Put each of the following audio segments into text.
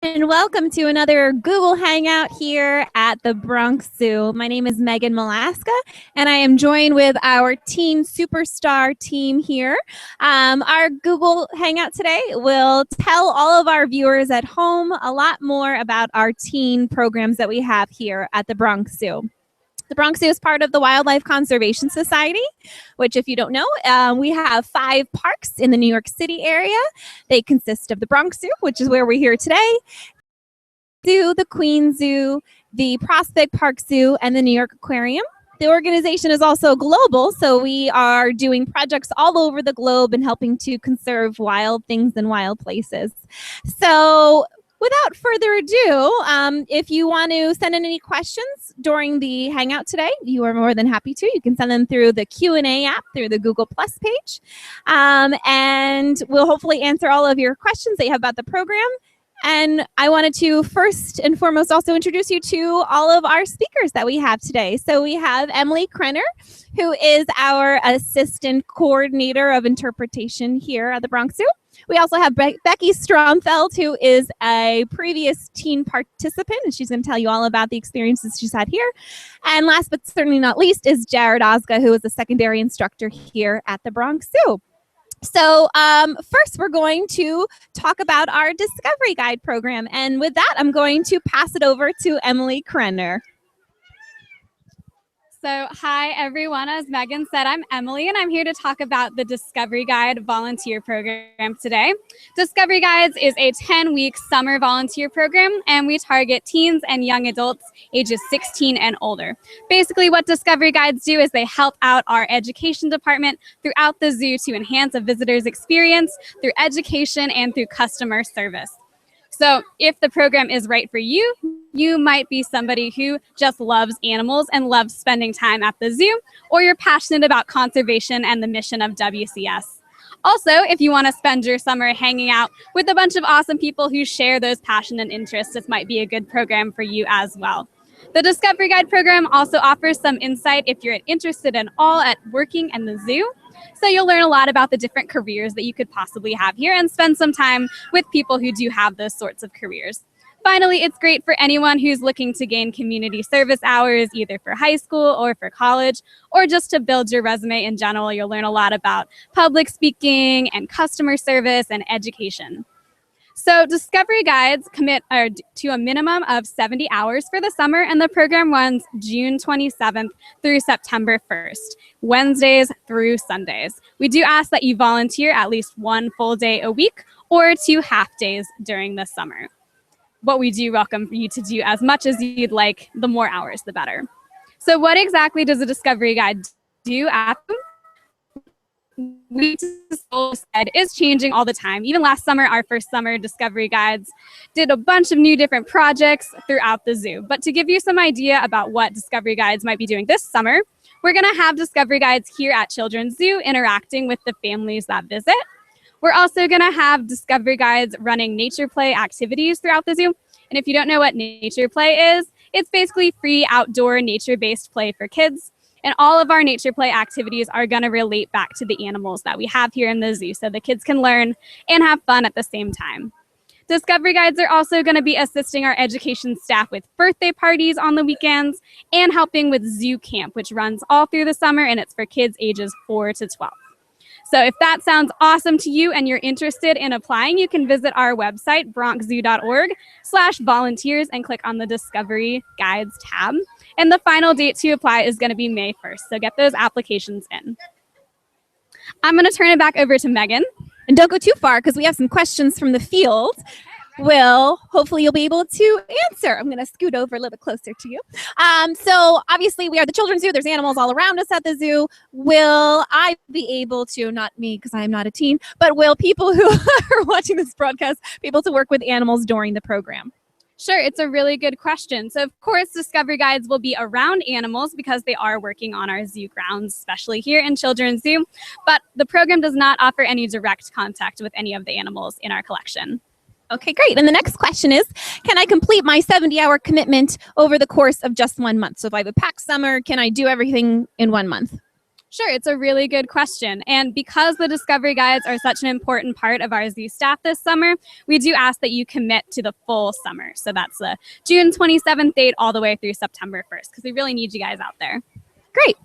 And welcome to another Google Hangout here at the Bronx Zoo. My name is Megan Malaska, and I am joined with our Teen Superstar team here. Our Google Hangout today will tell all of our viewers at home a lot more about our teen programs that we have here at the Bronx Zoo. The Bronx Zoo is part of the Wildlife Conservation Society, which, if you don't know, we have 5 parks in the New York City area. They consist of the Bronx Zoo, which is where we're here today, Zoo, the Queen Zoo, the Prospect Park Zoo, and the New York Aquarium. The organization is also global, so we are doing projects all over the globe and helping to conserve wild things and wild places. So without further ado, if you want to send in any questions during the Hangout today, you are more than happy to. You can send them through the Q&A app through the Google Plus page. And we'll hopefully answer all of your questions that you have about the program. And I wanted to first and foremost also introduce you to all of our speakers that we have today. So we have Emily Krenner, who is our Assistant Coordinator of Interpretation here at the Bronx Zoo. We also have Becky Stromfeld, who is a previous teen participant, and she's going to tell you all about the experiences she's had here. And last but certainly not least is Jared Osga, who is a secondary instructor here at the Bronx Zoo. So first, we're going to talk about our Discovery Guide program. And with that, I'm going to pass it over to Emily Krenner. So hi, everyone. As Megan said, I'm Emily, and I'm here to talk about the Discovery Guide volunteer program today. Discovery Guides is a 10-week summer volunteer program, and we target teens and young adults ages 16 and older. Basically, what Discovery Guides do is they help out our education department throughout the zoo to enhance a visitor's experience through education and through customer service. So if the program is right for you, you might be somebody who just loves animals and loves spending time at the zoo, or you're passionate about conservation and the mission of WCS. Also, if you want to spend your summer hanging out with a bunch of awesome people who share those passion and interests, this might be a good program for you as well. The Discovery Guide program also offers some insight if you're interested at all at working in the zoo. So you'll learn a lot about the different careers that you could possibly have here and spend some time with people who do have those sorts of careers. Finally, it's great for anyone who's looking to gain community service hours, either for high school or for college, or just to build your resume in general. You'll learn a lot about public speaking and customer service and education. So Discovery Guides commit to a minimum of 70 hours for the summer, and the program runs June 27th through September 1st, Wednesdays through Sundays. We do ask that you volunteer at least 1 full day a week or 2 half days during the summer. What we do welcome you to do as much as you'd like, the more hours, the better. So what exactly does a Discovery Guide do at we said is changing all the time. Even last summer, our first summer Discovery Guides did a bunch of new different projects throughout the zoo. But to give you some idea about what Discovery Guides might be doing this summer, we're going to have Discovery Guides here at Children's Zoo interacting with the families that visit. We're also going to have Discovery Guides running nature play activities throughout the zoo. And if you don't know what nature play is, it's basically free outdoor nature-based play for kids. And all of our nature play activities are going to relate back to the animals that we have here in the zoo, so the kids can learn and have fun at the same time. Discovery Guides are also going to be assisting our education staff with birthday parties on the weekends and helping with Zoo Camp, which runs all through the summer, and it's for kids ages 4 to 12. So if that sounds awesome to you and you're interested in applying, you can visit our website, bronxzoo.org/volunteers, and click on the Discovery Guides tab. And the final date to apply is going to be May 1st, so get those applications in. I'm going to turn it back over to Megan. And don't go too far, because we have some questions from the field. Hopefully you'll be able to answer. I'm going to scoot over a little bit closer to you. So obviously we are the Children's Zoo. There's animals all around us at the zoo. Will I be able to, not me because I'm not a teen, but will people who are watching this broadcast be able to work with animals during the program? Sure, it's a really good question. So of course, Discovery Guides will be around animals because they are working on our zoo grounds, especially here in Children's Zoo. But the program does not offer any direct contact with any of the animals in our collection. Okay, great. And the next question is, can I complete my 70-hour commitment over the course of just 1 month? So if I have a packed summer, can I do everything in 1 month? Sure, it's a really good question. And because the Discovery Guides are such an important part of our zoo staff this summer, we do ask that you commit to the full summer. So that's the June 27th date all the way through September 1st, because we really need you guys out there. Great.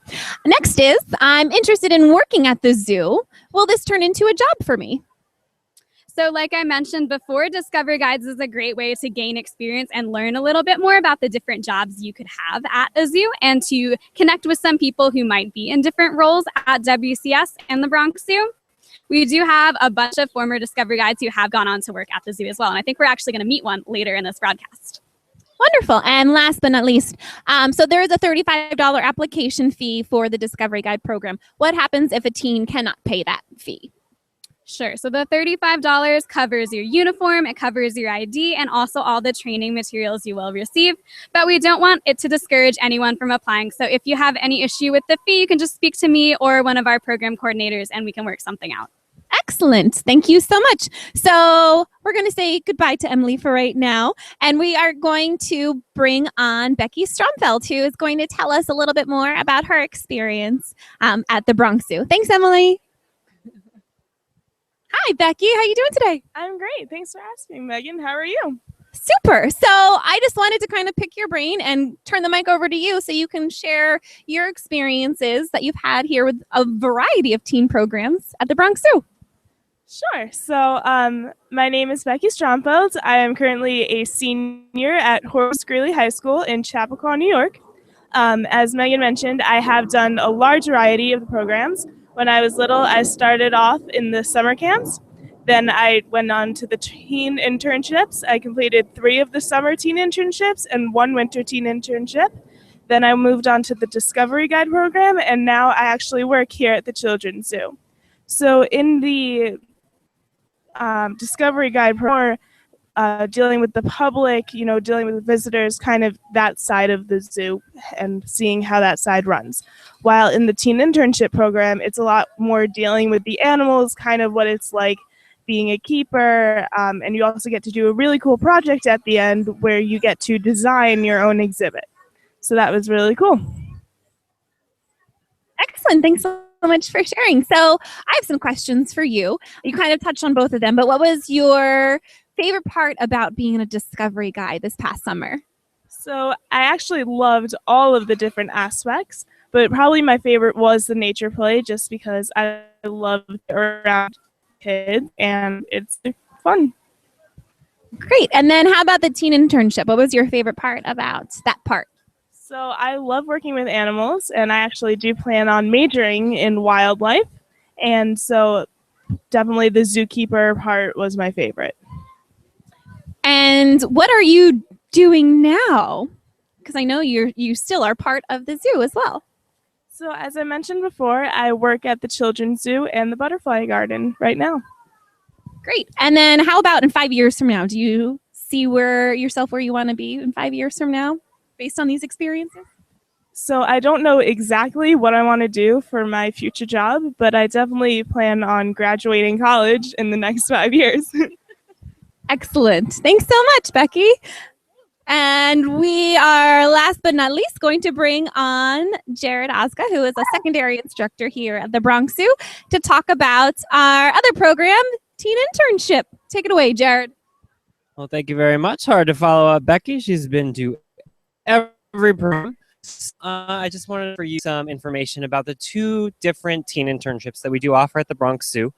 Next is, I'm interested in working at the zoo. Will this turn into a job for me? So like I mentioned before, Discovery Guides is a great way to gain experience and learn a little bit more about the different jobs you could have at a zoo and to connect with some people who might be in different roles at WCS and the Bronx Zoo. We do have a bunch of former Discovery Guides who have gone on to work at the zoo as well. And I think we're actually going to meet one later in this broadcast. Wonderful. And last but not least, so there is a $35 application fee for the Discovery Guide program. What happens if a teen cannot pay that fee? Sure. So the $35 covers your uniform, it covers your ID, and also all the training materials you will receive. But we don't want it to discourage anyone from applying. So if you have any issue with the fee, you can just speak to me or one of our program coordinators, and we can work something out. Excellent. Thank you so much. So we're going to say goodbye to Emily for right now. And we are going to bring on Becky Stromfeld, who is going to tell us a little bit more about her experience at the Bronx Zoo. Thanks, Emily. Hi, Becky. How are you doing today? I'm great. Thanks for asking, Megan. How are you? Super. So I just wanted to kind of pick your brain and turn the mic over to you so you can share your experiences that you've had here with a variety of teen programs at the Bronx Zoo. Sure. So my name is Becky Stromfeld. I am currently a senior at Horace Greeley High School in Chappaqua, New York. As Megan mentioned, I have done a large variety of the programs. When I was little, I started off in the summer camps. Then I went on to the teen internships. I completed 3 of the summer teen internships and 1 winter teen internship. Then I moved on to the Discovery Guide program, and now I actually work here at the Children's Zoo. So in the Discovery Guide program, dealing with the public, dealing with visitors, kind of that side of the zoo and seeing how that side runs. While in the teen internship program, it's a lot more dealing with the animals, kind of what it's like being a keeper, and you also get to do a really cool project at the end where you get to design your own exhibit. So that was really cool. Excellent. Thanks so much for sharing. So I have some questions for you. You kind of touched on both of them, but what was your favorite part about being a Discovery Guide this past summer? So I actually loved all of the different aspects, but probably my favorite was the nature play just because I loved around kids and it's fun. Great. And then how about the teen internship? What was your favorite part about that part? So I love working with animals, and I actually do plan on majoring in wildlife, and so definitely the zookeeper part was my favorite. And what are you doing now? Because I know you still are part of the zoo as well. So as I mentioned before, I work at the Children's Zoo and the Butterfly Garden right now. Great. And then how about in 5 years from now? Do you see yourself where you want to be in 5 years from now based on these experiences? So I don't know exactly what I want to do for my future job, but I definitely plan on graduating college in the next 5 years. Excellent. Thanks so much, Becky. And we are, last but not least, going to bring on Jared Oska, who is a secondary instructor here at the Bronx Zoo, to talk about our other program, Teen Internship. Take it away, Jared. Well, thank you very much. Hard to follow up Becky. She's been to every program. I just wanted for you some information about the 2 different teen internships that we do offer at the Bronx Zoo.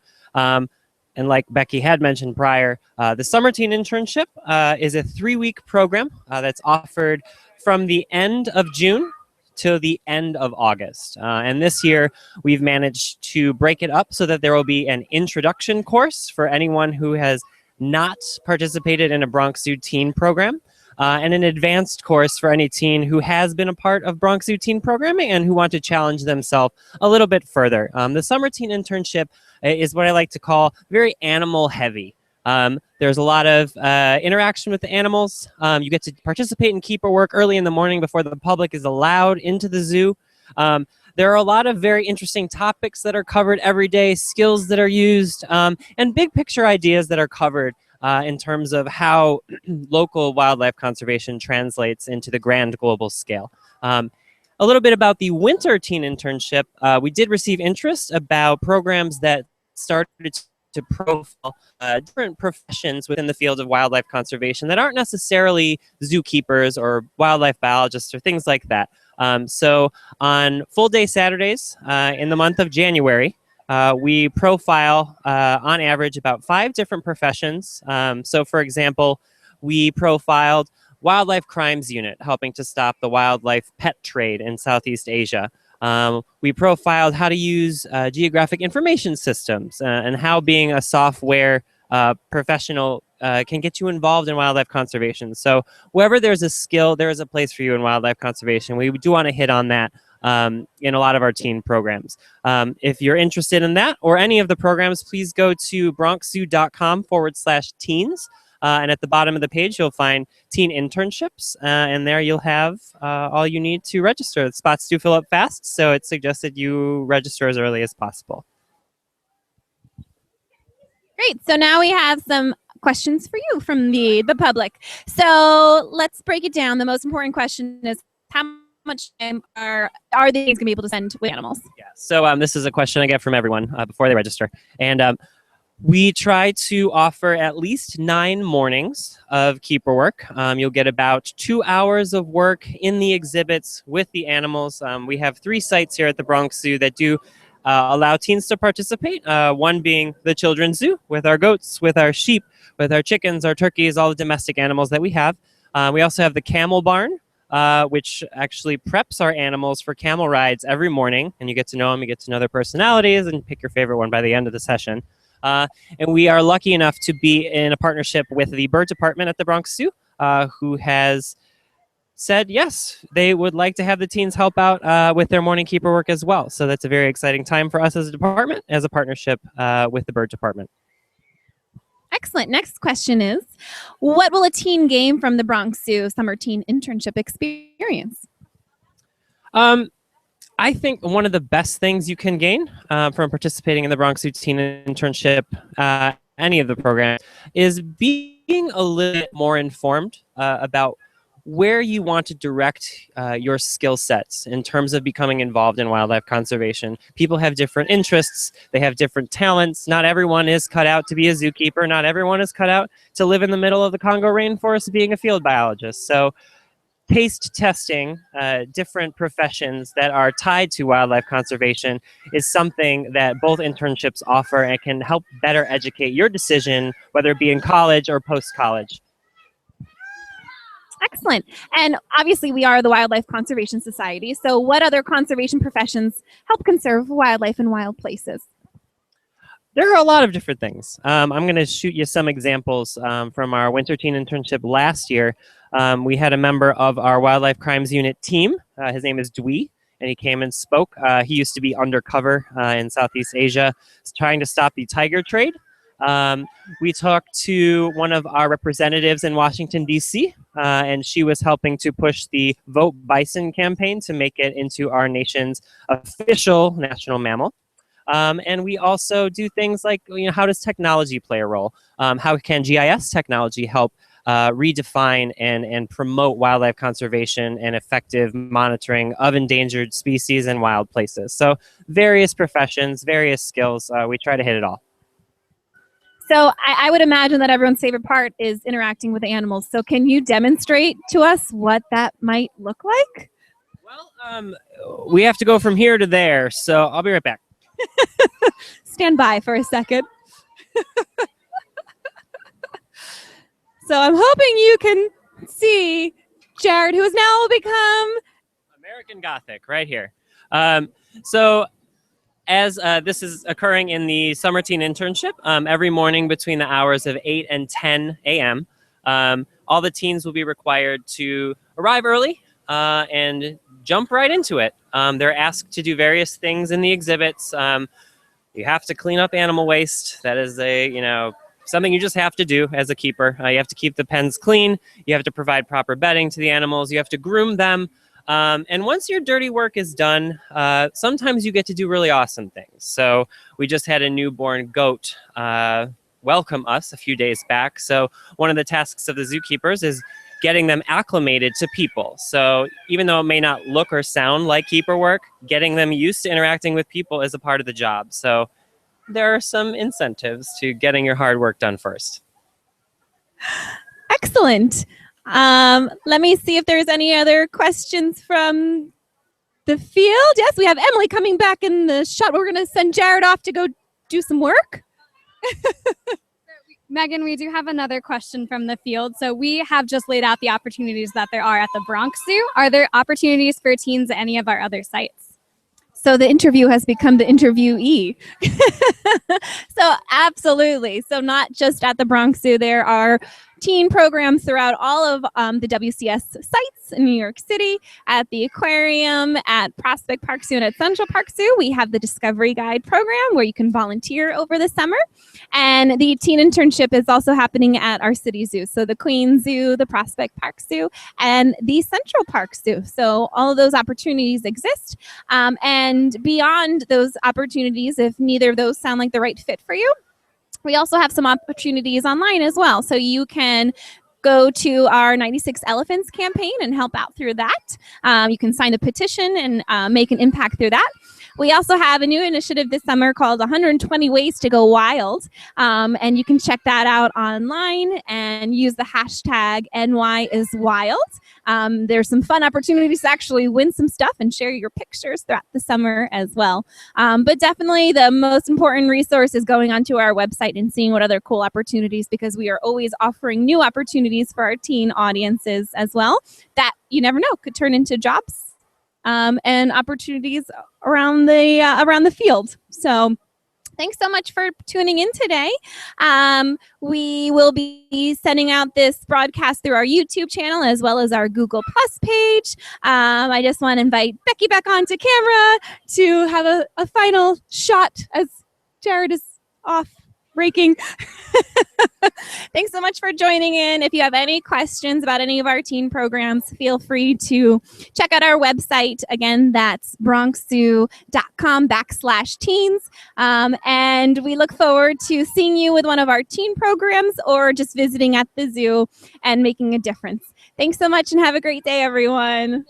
And like Becky had mentioned prior, the Summer Teen Internship is a 3-week program that's offered from the end of June to the end of August. And this year, we've managed to break it up so that there will be an introduction course for anyone who has not participated in a Bronx Zoo teen program, and an advanced course for any teen who has been a part of Bronx Zoo teen programming and who want to challenge themselves a little bit further. The Summer Teen Internship is what I like to call very animal heavy. There's a lot of interaction with the animals. You get to participate in keeper work early in the morning before the public is allowed into the zoo. There are a lot of very interesting topics that are covered every day, skills that are used, and big picture ideas that are covered in terms of how local wildlife conservation translates into the grand global scale. a little bit about the winter teen internship. We did receive interest about programs that started to profile different professions within the field of wildlife conservation that aren't necessarily zookeepers or wildlife biologists or things like that. So on full day Saturdays in the month of January, we profile on average about 5 different professions. So for example, we profiled Wildlife Crimes Unit, helping to stop the wildlife pet trade in Southeast Asia. We profiled how to use geographic information systems and how being a software professional can get you involved in wildlife conservation. So wherever there's a skill, there is a place for you in wildlife conservation. We do want to hit on that in a lot of our teen programs. If you're interested in that or any of the programs, please go to bronxzoo.com/teens. And at the bottom of the page, you'll find teen internships, and there you'll have all you need to register. The spots do fill up fast, so it's suggested you register as early as possible. Great. So now we have some questions for you from the public. So let's break it down. The most important question is how much time are the teens going to be able to spend with animals? Yeah. So this is a question I get from everyone before they register, and we try to offer at least 9 mornings of keeper work. You'll get about 2 hours of work in the exhibits with the animals. We have 3 sites here at the Bronx Zoo that do allow teens to participate. One being the Children's Zoo with our goats, with our sheep, with our chickens, our turkeys, all the domestic animals that we have. We also have the Camel Barn, which actually preps our animals for camel rides every morning. And you get to know them, you get to know their personalities, and pick your favorite one by the end of the session. And we are lucky enough to be in a partnership with the bird department at the Bronx Zoo, who has said, yes, they would like to have the teens help out with their morning keeper work as well. So that's a very exciting time for us as a department, as a partnership with the bird department. Excellent. Next question is, what will a teen gain from the Bronx Zoo Summer Teen Internship Experience? I think one of the best things you can gain from participating in the Bronx Zoo Teen Internship, any of the programs, is being a little bit more informed about where you want to direct your skill sets in terms of becoming involved in wildlife conservation. People have different interests. They have different talents. Not everyone is cut out to be a zookeeper. Not everyone is cut out to live in the middle of the Congo rainforest being a field biologist. So taste testing different professions that are tied to wildlife conservation is something that both internships offer and can help better educate your decision, whether it be in college or post-college. Excellent. And obviously we are the Wildlife Conservation Society. So what other conservation professions help conserve wildlife in wild places? There are a lot of different things. I'm going to shoot you some examples from our Winter Teen Internship last year. We had a member of our Wildlife Crimes Unit team. His name is Dwi, and he came and spoke. He used to be undercover in Southeast Asia, trying to stop the tiger trade. We talked to one of our representatives in Washington, D.C., and she was helping to push the Vote Bison campaign to make it into our nation's official national mammal. And we also do things like, how does technology play a role? How can GIS technology help redefine and promote wildlife conservation and effective monitoring of endangered species in wild places? So various professions, various skills, we try to hit it all. So I would imagine that everyone's favorite part is interacting with the animals. So can you demonstrate to us what that might look like? Well, we have to go from here to there, so I'll be right back. Stand by for a second. So I'm hoping you can see Jared, who has now become American Gothic right here. So as this is occurring in the Summer Teen Internship, every morning between the hours of 8 and 10 a.m., all the teens will be required to arrive early and jump right into it. They're asked to do various things in the exhibits. You have to clean up animal waste. That is something you just have to do as a keeper. You have to keep the pens clean. You have to provide proper bedding to the animals. You have to groom them. And once your dirty work is done, sometimes you get to do really awesome things. So we just had a newborn goat welcome us a few days back. So one of the tasks of the zookeepers is getting them acclimated to people. So even though it may not look or sound like keeper work, getting them used to interacting with people is a part of the job. So there are some incentives to getting your hard work done first. Excellent. Let me see if there's any other questions from the field. Yes, we have Emily coming back in the shot. We're going to send Jared off to go do some work. Megan, we do have another question from the field. So we have just laid out the opportunities that there are at the Bronx Zoo. Are there opportunities for teens at any of our other sites? So the interview has become the interviewee. So absolutely. So not just at the Bronx Zoo, there are teen programs throughout all of the WCS sites in New York City, at the Aquarium, at Prospect Park Zoo, and at Central Park Zoo. We have the Discovery Guide program where you can volunteer over the summer. And the teen internship is also happening at our city zoo. So the Queen Zoo, the Prospect Park Zoo, and the Central Park Zoo. So all of those opportunities exist. And beyond those opportunities, if neither of those sound like the right fit for you, we also have some opportunities online as well. So you can go to our 96 Elephants campaign and help out through that. You can sign a petition and make an impact through that. We also have a new initiative this summer called 120 Ways to Go Wild. And you can check that out online and use the hashtag NYIsWild. There's some fun opportunities to actually win some stuff and share your pictures throughout the summer as well. But definitely the most important resource is going onto our website and seeing what other cool opportunities, because we are always offering new opportunities for our teen audiences as well that you never know could turn into jobs and opportunities around the field. So thanks so much for tuning in today. We will be sending out this broadcast through our YouTube channel as well as our Google Plus page. I just want to invite Becky back onto camera to have a final shot as Jared is off breaking. Thanks so much for joining in. If you have any questions about any of our teen programs, feel free to check out our website. Again, that's bronxzoo.com/teens. And we look forward to seeing you with one of our teen programs or just visiting at the zoo and making a difference. Thanks so much and have a great day, everyone.